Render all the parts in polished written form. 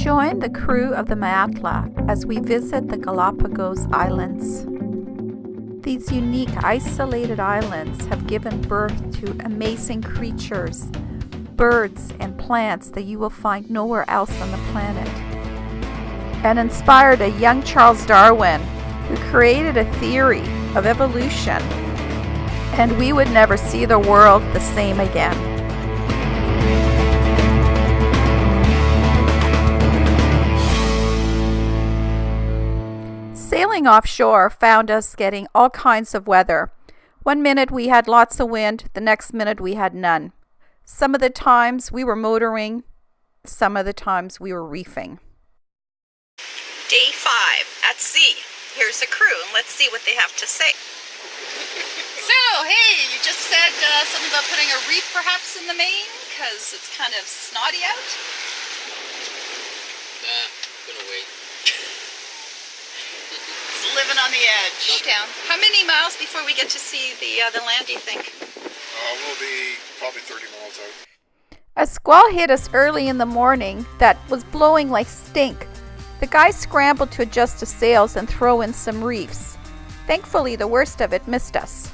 Join the crew of the Maiatla as we visit the Galapagos Islands. These unique isolated islands have given birth to amazing creatures, birds and plants that you will find nowhere else on the planet, and inspired a young Charles Darwin who created a theory of evolution, and we would never see the world the same again. Sailing offshore found us getting all kinds of weather. One minute we had lots of wind, the next minute we had none. Some of the times we were motoring, some of the times we were reefing. Day 5 at sea. Here's the crew, and let's see what they have to say. So, hey, you just said something about putting a reef perhaps in the main, because it's kind of snotty out? Nah, gonna wait. It's living on the edge. Down. How many miles before we get to see the land, do you think? We'll be probably 30 miles out. A squall hit us early in the morning that was blowing like stink. The guys scrambled to adjust the sails and throw in some reefs. Thankfully, the worst of it missed us.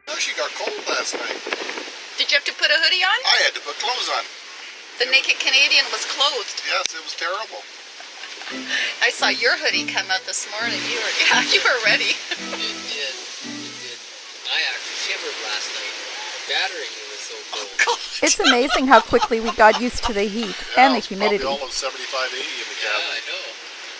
Oh, she got cold last night. Did you have to put a hoodie on? I had to put clothes on. The naked Canadian was clothed. Yes, it was terrible. I saw your hoodie come out this morning. You were ready. It did. I actually shivered last night. The battery was so cold. Oh, God. It's amazing how quickly we got used to the heat and the humidity. Probably almost 75, 80 in the Yeah, cabin. I know.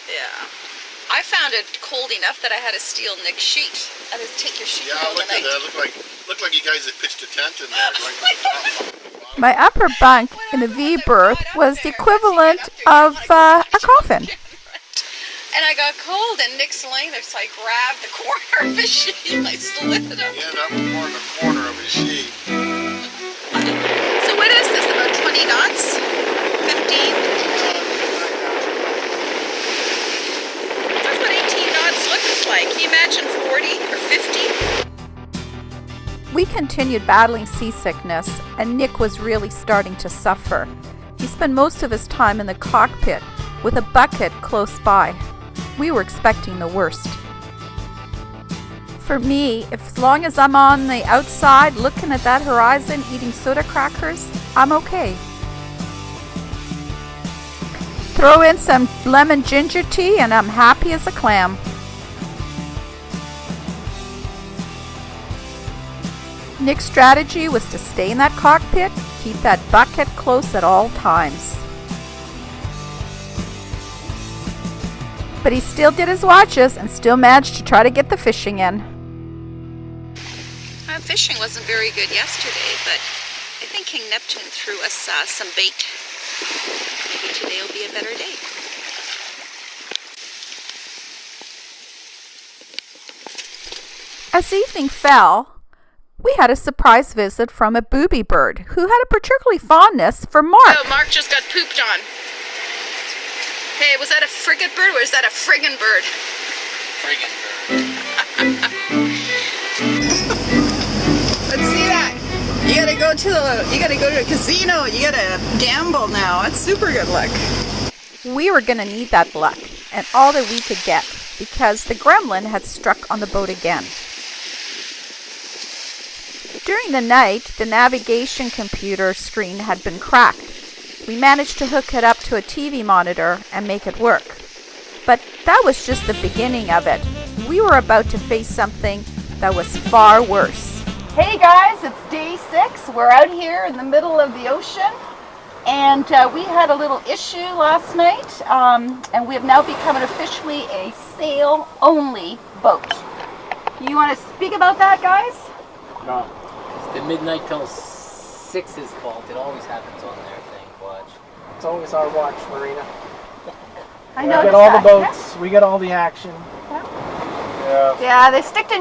Yeah. I found it cold enough that I had to steal Nick's sheet. I had to take your sheet Yeah, look at overnight. that. Looked like you guys had pitched a tent in there. Going from the top. My upper bunk in the V berth was the equivalent of a coffin. And I got cold, and Nick's laying there, so I grabbed the corner of his sheet and I slid it up. Yeah, that was more in the corner of his sheet. So what is this, about 20 knots? 15? That's what 18 knots looks like. Can you imagine 40 or 50? We continued battling seasickness, and Nick was really starting to suffer. He spent most of his time in the cockpit with a bucket close by. We were expecting the worst. For me, as long as I'm on the outside looking at that horizon eating soda crackers, I'm okay. Throw in some lemon ginger tea and I'm happy as a clam. Nick's strategy was to stay in that cockpit, keep that bucket close at all times. But he still did his watches and still managed to try to get the fishing in. Fishing wasn't very good yesterday, but I think King Neptune threw us some bait. Maybe today will be a better day. As evening fell, we had a surprise visit from a booby bird who had a particularly fondness for Mark. Oh, Mark just got pooped on. Hey, was that a frigate bird or is that a friggin' bird? Friggin' bird. Let's see that. You gotta go to a casino. You gotta gamble now. That's super good luck. We were going to need that luck and all that we could get because the gremlin had struck on the boat again. During the night, the navigation computer screen had been cracked. We managed to hook it up to a TV monitor and make it work. But that was just the beginning of it. We were about to face something that was far worse. Hey guys, it's day 6. We're out here in the middle of the ocean. And we had a little issue last night. And we have now become officially a sail-only boat. You want to speak about that, guys? No. It's the midnight till 6's fault. It always happens on their thing. Watch. It's always our watch, Marina. I We know. get all the boats. We get all the action. Yeah. Yeah, they stick the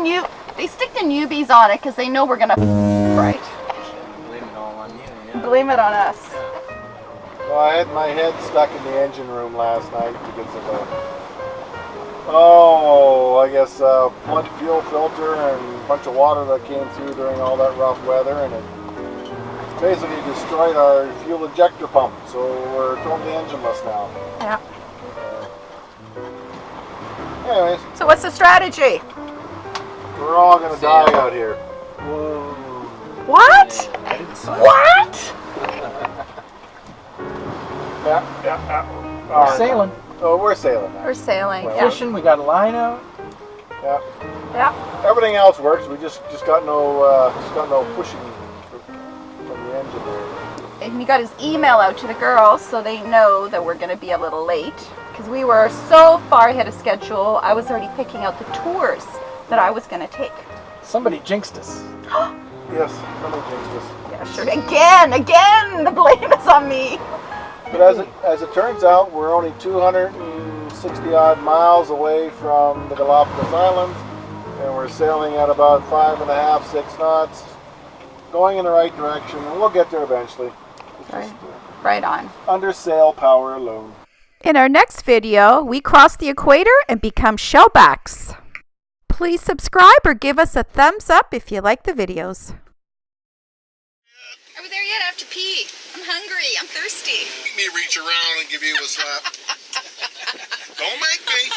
newbies on it because they know we're gonna right. Blame it all on you. Yeah. Blame it on us. Well, I had my head stuck in the engine room last night because of So I guess blood fuel filter and a bunch of water that came through during all that rough weather, and it basically destroyed our fuel ejector pump. So we're totally engineless now. Yeah. Anyways, So what's the strategy? we're all gonna die out here. What? I didn't sign. What? Yeah. We're sailing. Oh, we're sailing now. We're sailing. We're Yeah. fishing. We got a line out. Yeah. Yeah. Everything else works. We just got no pushing from the engine there. And he got his email out to the girls so they know that we're going to be a little late because we were so far ahead of schedule. I was already picking out the tours that I was going to take. Somebody jinxed us. Yes, somebody jinxed us. Yeah, sure. Again, the blame is on me. But as it turns out, we're only 260 odd miles away from the Galapagos Islands, and we're sailing at about 5.5, 6 knots, going in the right direction, and we'll get there eventually. It's just, Right on. under sail power alone. In our next video, we cross the equator and become shellbacks. Please subscribe or give us a thumbs up if you like the videos. Are we there yet? I have to pee. I'm hungry. I'm thirsty. Make me reach around and give you a slap. Don't make me.